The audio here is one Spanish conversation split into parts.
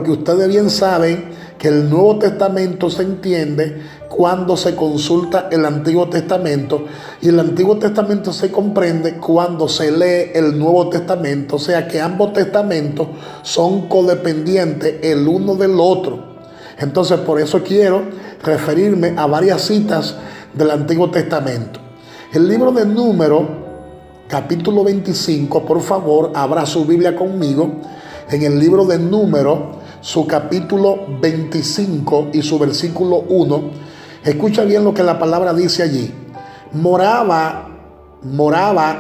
porque ustedes bien saben que el Nuevo Testamento se entiende cuando se consulta el Antiguo Testamento, y el Antiguo Testamento se comprende cuando se lee el Nuevo Testamento. O sea que ambos testamentos son codependientes el uno del otro. Entonces, por eso quiero referirme a varias citas del Antiguo Testamento. El libro de Números, capítulo 25, por favor, abra su Biblia conmigo. En el libro de Números, su capítulo 25 y su versículo 1, escucha bien lo que la palabra dice allí. Moraba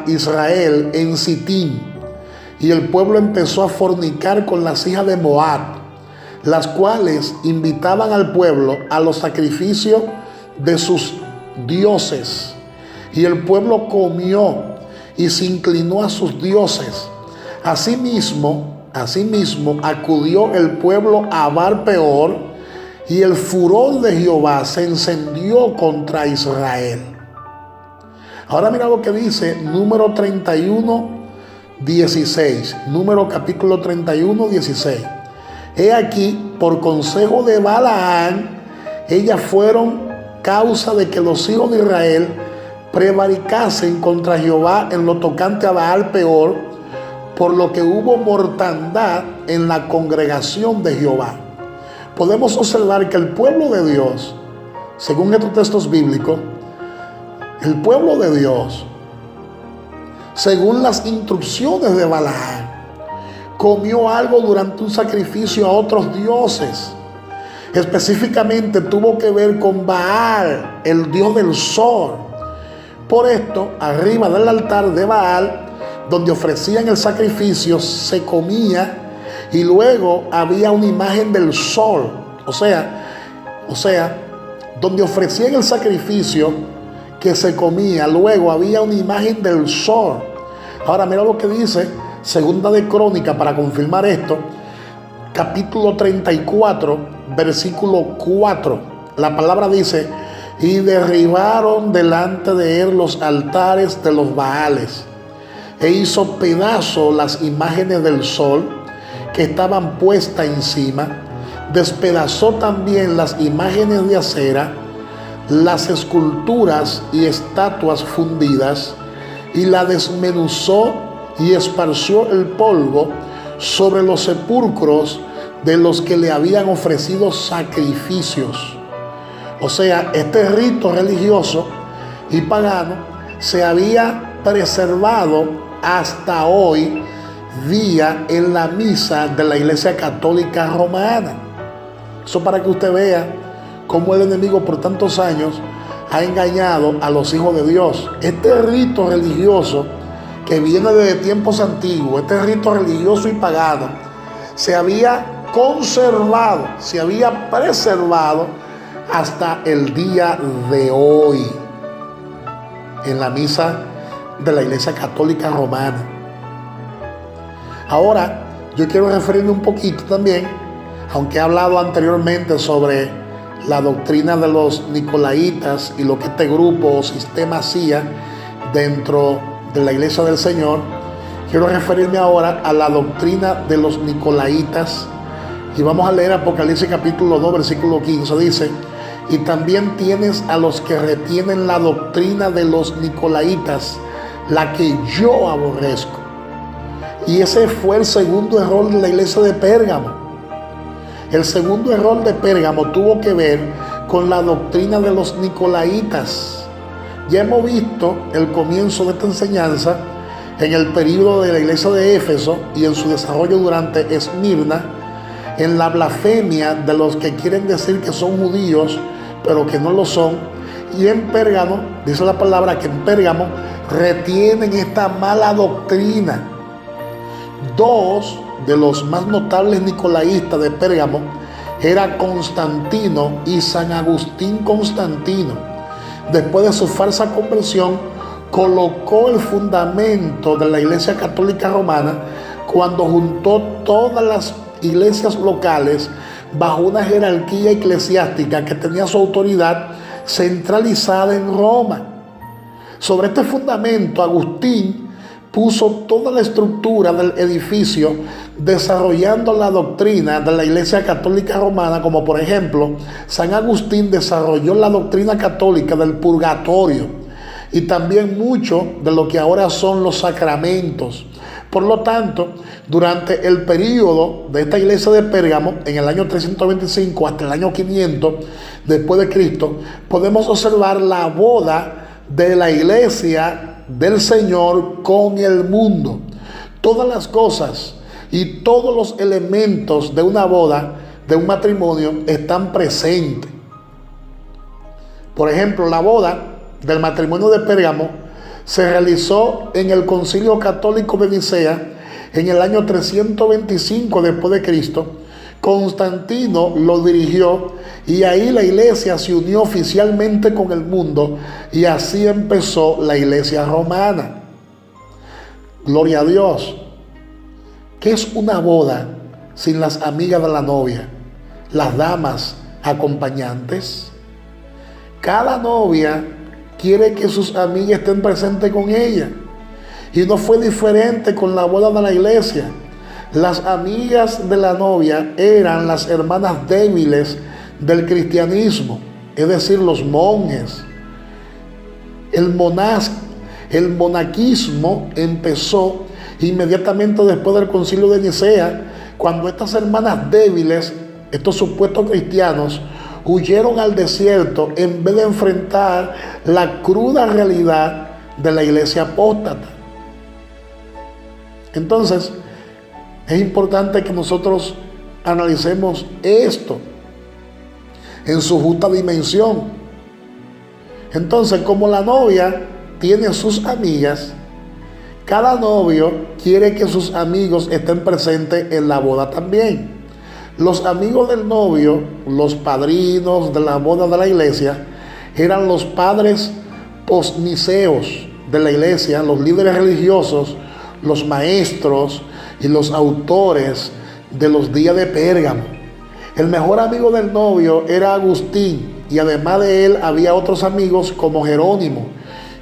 Israel en Sitín, y el pueblo empezó a fornicar con las hijas de Moab, las cuales invitaban al pueblo a los sacrificios de sus dioses. Y el pueblo comió y se inclinó a sus dioses. Asimismo acudió el pueblo a Baal-peor, y el furor de Jehová se encendió contra Israel. Ahora mira lo que dice Número 31, 16. Número capítulo 31, 16. He aquí, por consejo de Balaán, ellas fueron causa de que los hijos de Israel prevaricasen contra Jehová en lo tocante a Baal-peor, por lo que hubo mortandad en la congregación de Jehová. Podemos observar que el pueblo de Dios, según estos textos bíblicos, el pueblo de Dios, según las instrucciones de Balaán, comió algo durante un sacrificio a otros dioses. Específicamente tuvo que ver con Baal, el dios del sol. Por esto, arriba del altar de Baal, donde ofrecían el sacrificio, se comía, y luego había una imagen del sol. O sea, donde ofrecían el sacrificio que se comía, luego había una imagen del sol. Ahora mira lo que dice Segunda de Crónica para confirmar esto, capítulo 34, versículo 4. La palabra dice: y derribaron delante de él los altares de los Baales, e hizo pedazo las imágenes del sol que estaban puestas encima. Despedazó también las imágenes de acera, las esculturas y estatuas fundidas, y la desmenuzó y esparció el polvo sobre los sepulcros de los que le habían ofrecido sacrificios. O sea, este rito religioso y pagano se había preservado hasta hoy día en la misa de la Iglesia Católica Romana. Eso para que usted vea cómo el enemigo por tantos años ha engañado a los hijos de Dios. Este rito religioso que viene desde tiempos antiguos, este rito religioso y pagano, se había conservado, se había preservado hasta el día de hoy en la misa de la Iglesia Católica Romana. Ahora, yo quiero referirme un poquito también, aunque he hablado anteriormente sobre la doctrina de los nicolaitas y lo que este grupo o sistema hacía dentro de la Iglesia del Señor. Quiero referirme ahora a la doctrina de los nicolaitas, y vamos a leer Apocalipsis capítulo 2, versículo 15. Dice: y también tienes a los que retienen la doctrina de los nicolaitas, la que yo aborrezco. Y ese fue el segundo error de la iglesia de Pérgamo. El segundo error de Pérgamo tuvo que ver con la doctrina de los nicolaitas. Ya hemos visto el comienzo de esta enseñanza en el período de la iglesia de Éfeso y en su desarrollo durante Esmirna, en la blasfemia de los que quieren decir que son judíos pero que no lo son. Y en Pérgamo, dice la palabra que en Pérgamo retienen esta mala doctrina. Dos de los más notables nicolaístas de Pérgamo era Constantino y San Agustín Constantino. Después de su falsa conversión, colocó el fundamento de la Iglesia Católica Romana cuando juntó todas las iglesias locales bajo una jerarquía eclesiástica que tenía su autoridad centralizada en Roma. Sobre este fundamento, Agustín puso toda la estructura del edificio desarrollando la doctrina de la Iglesia Católica Romana, como por ejemplo, San Agustín desarrolló la doctrina católica del purgatorio y también mucho de lo que ahora son los sacramentos. Por lo tanto, durante el periodo de esta iglesia de Pérgamo, en el año 325 hasta el año 500 después de Cristo, podemos observar la boda de la iglesia del Señor con el mundo. Todas las cosas y todos los elementos de una boda, de un matrimonio, están presentes. Por ejemplo, la boda del matrimonio de Pérgamo se realizó en el Concilio Católico de Nicea en el año 325 después de Cristo. Constantino lo dirigió y ahí la iglesia se unió oficialmente con el mundo y así empezó la iglesia romana. Gloria a Dios. ¿Qué es una boda sin las amigas de la novia, las damas acompañantes? Cada novia quiere que sus amigas estén presentes con ella. Y no fue diferente con la boda de la iglesia. Las amigas de la novia eran las hermanas débiles del cristianismo, es decir, los monjes. El monaquismo empezó inmediatamente después del Concilio de Nicea, cuando estas hermanas débiles, estos supuestos cristianos, huyeron al desierto en vez de enfrentar la cruda realidad de la iglesia apóstata. Entonces, es importante que nosotros analicemos esto en su justa dimensión. Entonces, como la novia tiene sus amigas, cada novio quiere que sus amigos estén presentes en la boda también. Los amigos del novio, los padrinos de la boda de la iglesia, eran los padres posniceos de la iglesia, los líderes religiosos, los maestros y los autores de los días de Pérgamo. El mejor amigo del novio era Agustín y además de él había otros amigos como Jerónimo,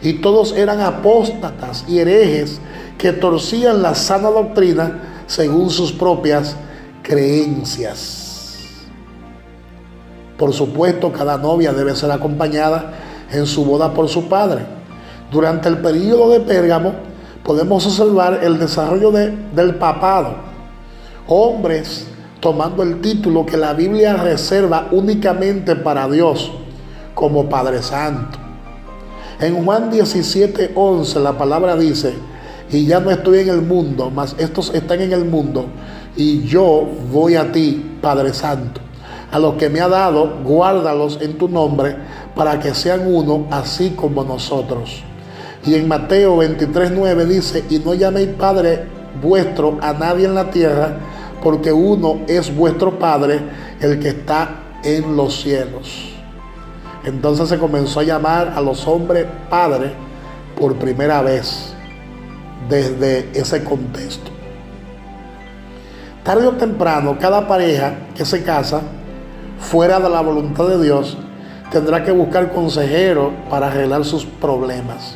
y todos eran apóstatas y herejes que torcían la sana doctrina según sus propias creencias. Por supuesto, cada novia debe ser acompañada en su boda por su padre. Durante el período de Pérgamo podemos observar el desarrollo del papado. Hombres tomando el título que la Biblia reserva únicamente para Dios, como Padre Santo. En Juan 17:11 la palabra dice: y ya no estoy en el mundo, mas estos están en el mundo, y yo voy a ti, Padre Santo. A los que me ha dado, guárdalos en tu nombre, para que sean uno, así como nosotros. Y en Mateo 23:9 dice: y no llaméis Padre vuestro a nadie en la tierra, porque uno es vuestro Padre, el que está en los cielos. Entonces se comenzó a llamar a los hombres padre por primera vez desde ese contexto. Tarde o temprano, cada pareja que se casa fuera de la voluntad de Dios tendrá que buscar consejeros para arreglar sus problemas.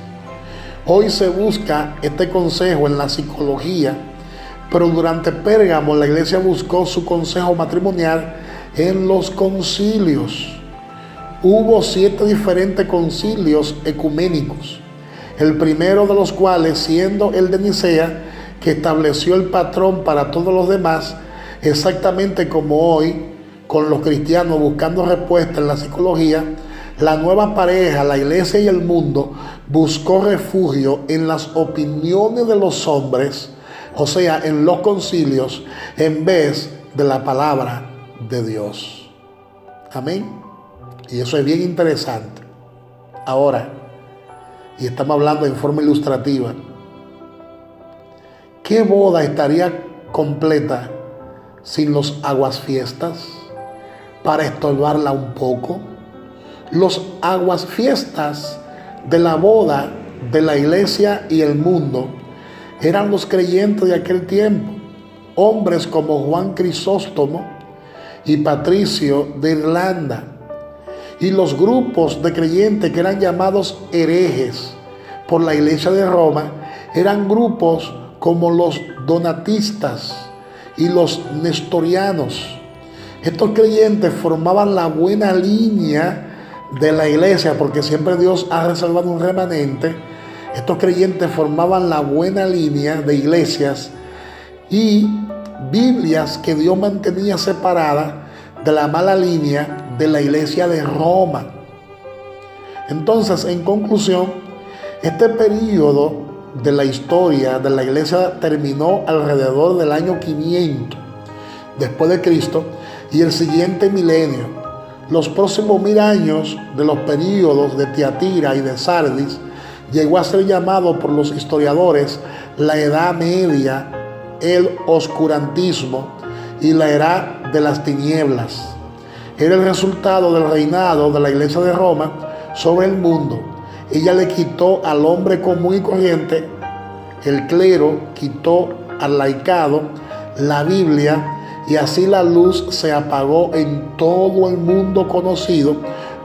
Hoy se busca este consejo en la psicología, pero durante Pérgamo la iglesia buscó su consejo matrimonial en los concilios. Hubo 7 diferentes concilios ecuménicos, el primero de los cuales siendo el de Nicea, que estableció el patrón para todos los demás, exactamente como hoy, con los cristianos buscando respuesta en la psicología. La nueva pareja, la iglesia y el mundo, buscó refugio en las opiniones de los hombres, o sea, en los concilios, en vez de la palabra de Dios. Amén. Y eso es bien interesante. Ahora, y estamos hablando en forma ilustrativa, ¿qué boda estaría completa sin los aguasfiestas? Para estorbarla un poco. Los aguasfiestas de la boda de la iglesia y el mundo eran los creyentes de aquel tiempo, hombres como Juan Crisóstomo y Patricio de Irlanda, y los grupos de creyentes que eran llamados herejes, por la iglesia de Roma eran grupos como los donatistas y los nestorianos. Estos creyentes formaban la buena línea de la iglesia, porque siempre Dios ha reservado un remanente. Estos creyentes formaban la buena línea de iglesias y Biblias que Dios mantenía separadas de la mala línea de la iglesia de Roma. Entonces, en conclusión, este periodo de la historia de la iglesia terminó alrededor del año 500 después de Cristo y el siguiente milenio. Los próximos 1000 años de los períodos de Tiatira y de Sardis llegó a ser llamado por los historiadores la Edad Media, el oscurantismo y la Edad de las Tinieblas. Era el resultado del reinado de la iglesia de Roma sobre el mundo. Ella le quitó al hombre común y corriente, el clero quitó al laicado, la Biblia, y así la luz se apagó en todo el mundo conocido,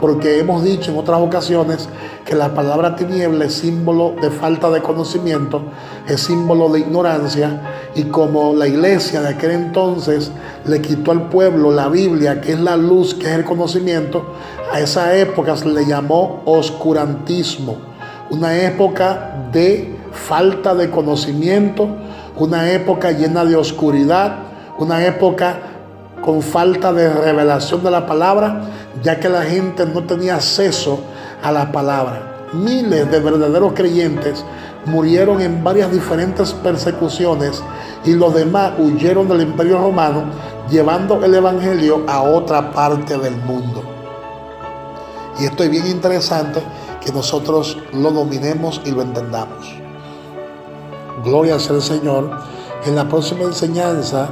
porque hemos dicho en otras ocasiones que la palabra tiniebla es símbolo de falta de conocimiento, es símbolo de ignorancia, y como la iglesia de aquel entonces le quitó al pueblo la Biblia, que es la luz, que es el conocimiento, a esa época se le llamó oscurantismo, una época de falta de conocimiento, una época llena de oscuridad, una época con falta de revelación de la palabra, ya que la gente no tenía acceso a la palabra. Miles de verdaderos creyentes murieron en varias diferentes persecuciones y los demás huyeron del Imperio Romano, llevando el Evangelio a otra parte del mundo. Y esto es bien interesante que nosotros lo dominemos y lo entendamos. Gloria sea al Señor. En la próxima enseñanza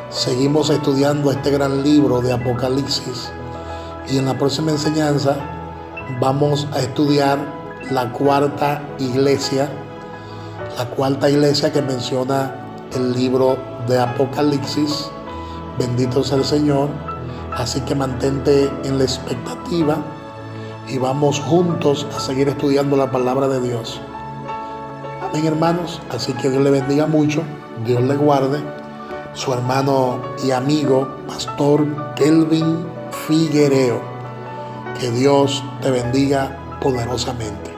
seguimos estudiando este gran libro de Apocalipsis, y en la próxima enseñanza vamos a estudiar la cuarta iglesia que menciona el libro de Apocalipsis. Bendito sea el Señor. Así que mantente en la expectativa y vamos juntos a seguir estudiando la palabra de Dios. Amén, hermanos. Así que Dios le bendiga mucho, Dios le guarde. Su hermano y amigo, Pastor Kelvin Figuereo. Que Dios te bendiga poderosamente.